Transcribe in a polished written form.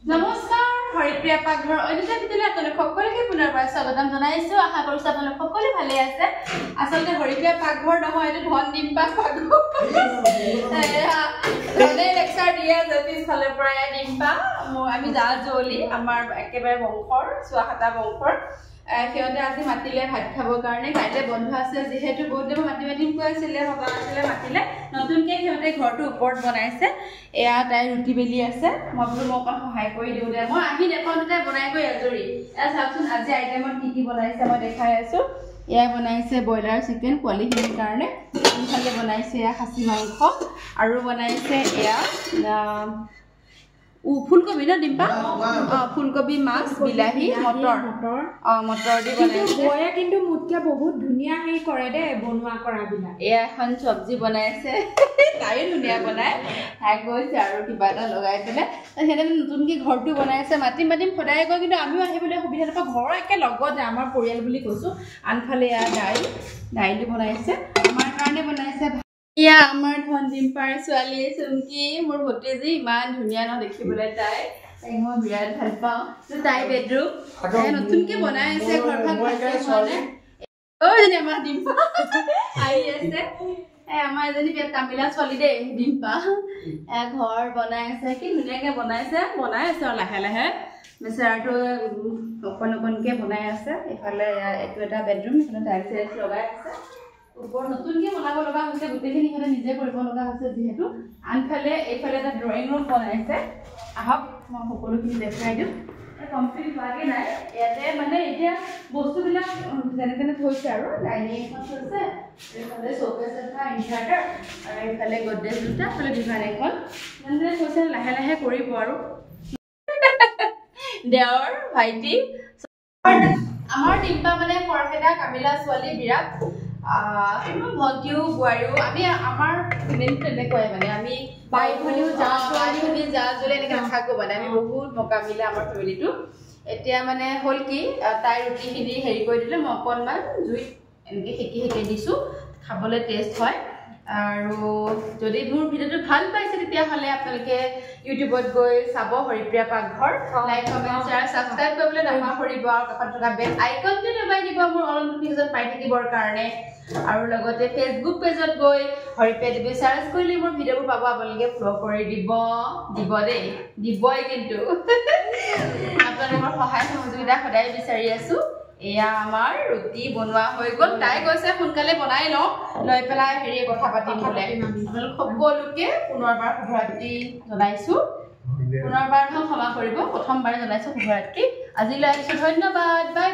নমস্কাৰ হৰিপ্ৰিয়া পাকঘৰ অনিতা ভিতৰত আপোনালোক সকলোকে পুনৰবাৰ স্বাগতম জনাইছো আশা কৰিছো আপোনালোক সকলো ভালে আছে আচলতে হৰিপ্ৰিয়া পাকঘৰ নহয় এটো ধন ডিম্পা পাকঘৰ ধনে লেকচাৰ দিয়া জতিস ফালৰ পৰা ডিম্পা আমি যা জলি আমাৰ একেবাৰে বংশৰ সুৱাহাটা বংশৰ সিহঁতে আজি মাতিলে ভাত খাবৰ কাৰণে কাইলে বন্ধ আছে যেহেতু বহুত দেব মাতিম কৈছিলে ভবা আছিলে মাতিলে নতুনকে সিহঁতে ঘৰটো ওপৰত বনাইছে এয়া তাই ৰুটি বেলি আছে মই বোলো মই অকণ সহায় কৰি দিওঁ দে মই আহি দেখোনতে বনাই গৈ আজৰি এয়া চাওকচোন আজি আইটেমত কি বনাইছে মই দেখাই আছো এয়া বনাইছে ব্ৰইলাৰ চিকেন কোৱালিটিৰ কাৰণে ইফালে বনাইছে এয়া খাচী মাংস আৰু বনাইছে এয়া ফুলকবি না ডিম্পা ফুলকবি মাছ বিলাহী মটৰ মটৰ দি বনাইছে বয়া কিন্তু মুটকে বহুত ধুনিয়া হেই কৰে দে বনোৱা কৰা বিলা এয়া এখন সবজি বনাইছে তাই ধুনিয়া বনাই হাই গৈছে আৰু কিবা এটা লগাই পেলে হেনে নতুনকৈ ঘৰটো বনাইছে মাতিম সদায় গৈ কিন্তু আমিও আহিবলৈ সুবিধা নাপাওঁ ঘৰৰ একে লগতে আমাৰ পৰিয়াল বুলি কৈছো আনফালে এয়া দাইল বনাইছে আমাৰ কাৰণে বনাইছে ইয়া আমাৰ ধন ডিম্পাৰ ছোৱালী চুমকি মোৰ ভতিজী ইমান ধুনীয়া ন দেখিবলৈ তাই মই বিৰাট ভাল পাওঁ তাই বেডৰুম নতুনকৈ বনাই আছে ঘৰখন আমাৰ ডিম্পা আহি আছে আমাৰ এজনী তামিলা ছোৱালী দেই ডিম্পা ঘৰ বনাই আছে কি ধুনীয়াকৈ বনাই আছে আৰু লাহে লাহে বেচাৰাটো অকণকৈ বনাই আছে এইফালে এইটো এটা বেডৰুম এইফালে টাইলছ লগাই আছে ওপৰ নতুনকৈ বনাব লগা হৈছে গোটেইখিনি সিহঁতে নিজে কৰিব লগা হৈছে যিহেতু আনফালে এইফালে এটা ড্ৰয়িং ৰুম বনাইছে আহক মই সকলোখিনি দেখাই দিওঁ কমপ্লিট হোৱাকৈ নাই ইয়াতে মানে এতিয়া বস্তুবিলাক যেনে তেনে থৈছে আৰু ডাইনিং এখন থৈছে এইফালে শ্ব'কেছ এটা ইনভাৰ্টাৰ আৰু এইফালে গডৰেজ দুটা এইফালে ডিভান এখন যেনে তেনে থৈছে লাহে লাহে কৰিব আৰু দেওৰ ভাইটি আমাৰ ডিম্পা মানে খৰখেদা কামিলা ছোৱালী বিৰাট ভণ্টিও বোৱাৰীও আমি আমাৰ ফেমিলি তেনেকুৱাই মানে আমি বাই ভনীও যা জলে এনেকৈ নাথাকোঁ মানে আমি বহুত মকামিলা আমাৰ ফেমিলিটো এতিয়া মানে হ'ল কি তাই ৰুটিখিনি হেৰি কৰি দিলে মই অকণমান জুইত এনেকৈ সেকি দিছোঁ খাবলৈ টেষ্ট হয় আৰু যদি মোৰ ভিডিঅ'টো ভাল পাইছে তেতিয়াহ'লে আপোনালোকে ইউটিউবত গৈ চাব হৰিপ্ৰিয়া পাকঘৰ লাইক কমেণ্ট শ্বেয়াৰ ছাবস্ক্ৰাইব কৰিবলৈ নাপাহৰিব আৰু কাষত থকা বেল আইকনটো দবাই দিব মোৰ অল নটিফিকেশ্যন পাই থাকিবৰ কাৰণে আৰু লগতে ফেচবুক পেজত গৈ হৰিপ্ৰিয়া দেৱী চাৰ্চ কৰিলে মোৰ ভিডিঅ'বোৰ পাব আপোনালোকে ফ'ল' কৰি দিব দেই দিবই কিন্তু আপোনালোকৰ সহায় সহযোগিতা সদায় বিচাৰি আছোঁ এয়া আমাৰ ৰুটি বনোৱা হৈ গ'ল তাই কৈছে সোনকালে বনাই লওঁ লৈ পেলাই হেৰি কথা পাতিম বোলে আপোনালোক সকলোকে পুনৰবাৰ শুভৰাত্ৰি জনাইছোঁ পুনৰবাৰ ক্ষমা কৰিব প্ৰথমবাৰ জনাইছোঁ শুভৰাত্ৰি আজিলৈ আহিছোঁ ধন্যবাদ বাই